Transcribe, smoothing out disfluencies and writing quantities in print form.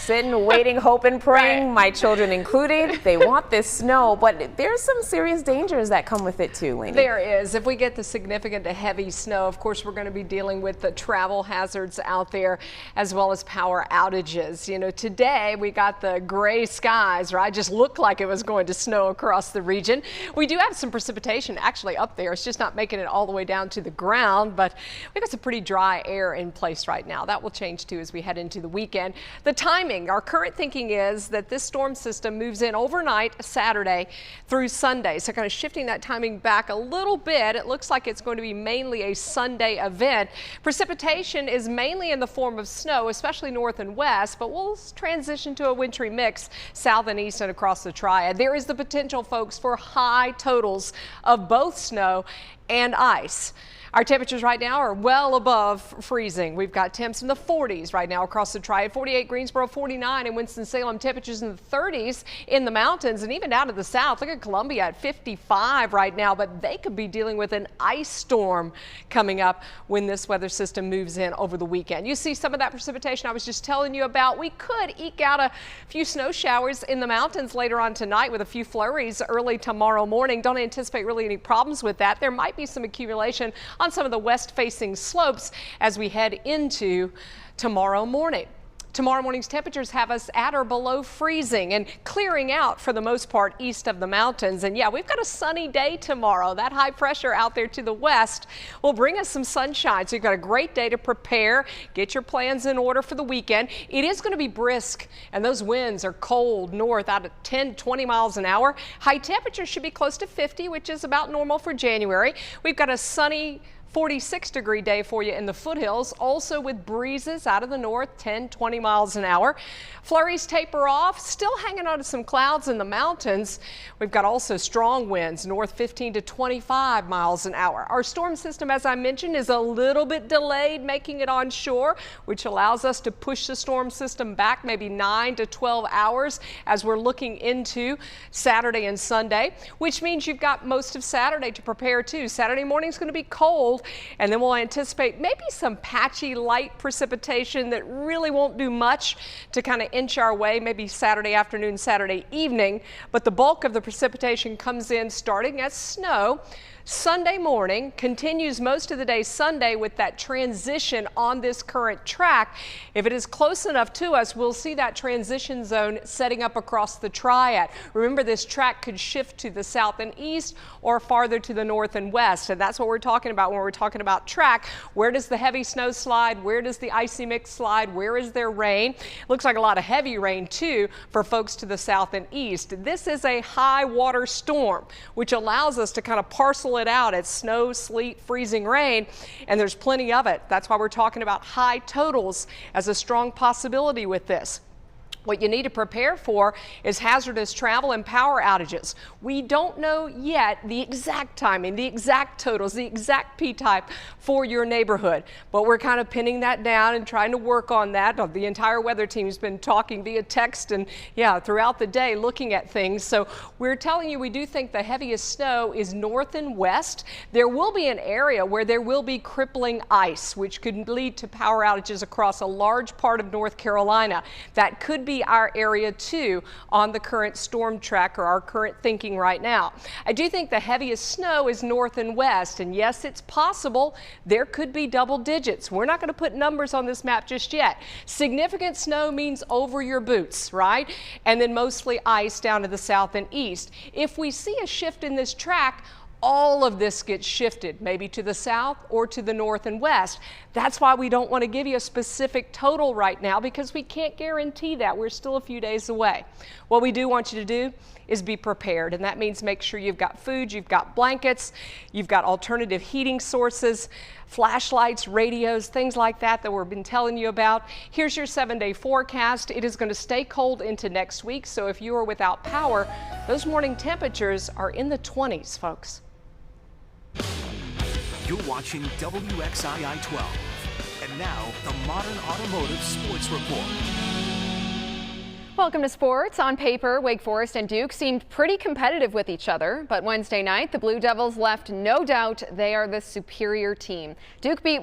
sitting, waiting, hoping, praying, my children included. They want this snow, but there's some serious dangers that come with it too, Lainey. There is. If we get the significant to heavy snow, of course, we're going to be dealing with the travel hazards out there as well as power outages. You know, today we got the gray skies, right? Just looked like it was going to snow across the region. We do have some precipitation actually up there. It's just not making it all the way down to the ground, but we've got some pretty dry air in place right now. That will change too as we head into the weekend. The timing, our current thinking is that this storm system moves in overnight Saturday through Sunday. So kind of shifting that timing back a little bit. It looks like it's going to be mainly a Sunday event. Precipitation is mainly in the form of snow, especially north and west, but we'll transition to a wintry mix south and east and across the Triad. There is the potential, folks, for high totals of both snow and ice. Our temperatures right now are well above freezing. We've got temps in the 40s right now across the Triad, 48 Greensboro, 49 in Winston-Salem, temperatures in the 30s in the mountains and even down to the south. Look at Columbia at 55 right now, but they could be dealing with an ice storm coming up when this weather system moves in over the weekend. You see some of that precipitation I was just telling you about. We could eke out a few snow showers in the mountains later on tonight with a few flurries early tomorrow morning. Don't anticipate really any problems with that. There might be some accumulation on some of the west-facing slopes as we head into tomorrow morning. Tomorrow morning's temperatures have us at or below freezing and clearing out for the most part east of the mountains. And yeah, we've got a sunny day tomorrow. That high pressure out there to the west will bring us some sunshine. So you've got a great day to prepare, get your plans in order for the weekend. It is going to be brisk and those winds are cold north out at 10, 20 miles an hour. High temperatures should be close to 50, which is about normal for January. We've got a sunny 46-degree day for you in the foothills, also with breezes out of the north, 10, 20 miles an hour. Flurries taper off, still hanging on to some clouds in the mountains. We've got also strong winds, north 15 to 25 miles an hour. Our storm system, as I mentioned, is a little bit delayed making it onshore, which allows us to push the storm system back maybe 9 to 12 hours as we're looking into Saturday and Sunday, which means you've got most of Saturday to prepare too. Saturday morning is going to be cold. And then we'll anticipate maybe some patchy light precipitation that really won't do much to kind of inch our way, maybe Saturday afternoon, Saturday evening. But the bulk of the precipitation comes in starting as snow. Sunday morning continues most of the day Sunday with that transition on this current track. If it is close enough to us, we'll see that transition zone setting up across the Triad. Remember, this track could shift to the south and east or farther to the north and west. And that's what we're talking about when we're talking about track. Where does the heavy snow slide? Where does the icy mix slide? Where is there rain? Looks like a lot of heavy rain too for folks to the south and east. This is a high water storm, which allows us to kind of parcel it out at snow, sleet, freezing rain, and there's plenty of it. That's why we're talking about high totals as a strong possibility with this. What you need to prepare for is hazardous travel and power outages. We don't know yet the exact timing, the exact totals, the exact P-type for your neighborhood, but we're kind of pinning that down and trying to work on that. The entire weather team's been talking via text and throughout the day looking at things. So we're telling you we do think the heaviest snow is north and west. There will be an area where there will be crippling ice, which could lead to power outages across a large part of North Carolina. That could be our area too on the current storm track or our current thinking right now. I do think the heaviest snow is north and west, and yes, it's possible there could be double digits. We're not going to put numbers on this map just yet. Significant snow means over your boots, right? And then mostly ice down to the south and east. If we see a shift in this track, all of this gets shifted, maybe to the south or to the north and west. That's why we don't want to give you a specific total right now, because we can't guarantee that. We're still a few days away. What we do want you to do is be prepared, and that means make sure you've got food, you've got blankets, you've got alternative heating sources, flashlights, radios, things like that we've been telling you about. Here's your 7-day forecast. It is going to stay cold into next week, so if you are without power, those morning temperatures are in the 20s, folks. You're watching WXII 12. And now, the Modern Automotive Sports Report. Welcome to sports. On paper, Wake Forest and Duke seemed pretty competitive with each other, but Wednesday night, the Blue Devils left no doubt they are the superior team. Duke beat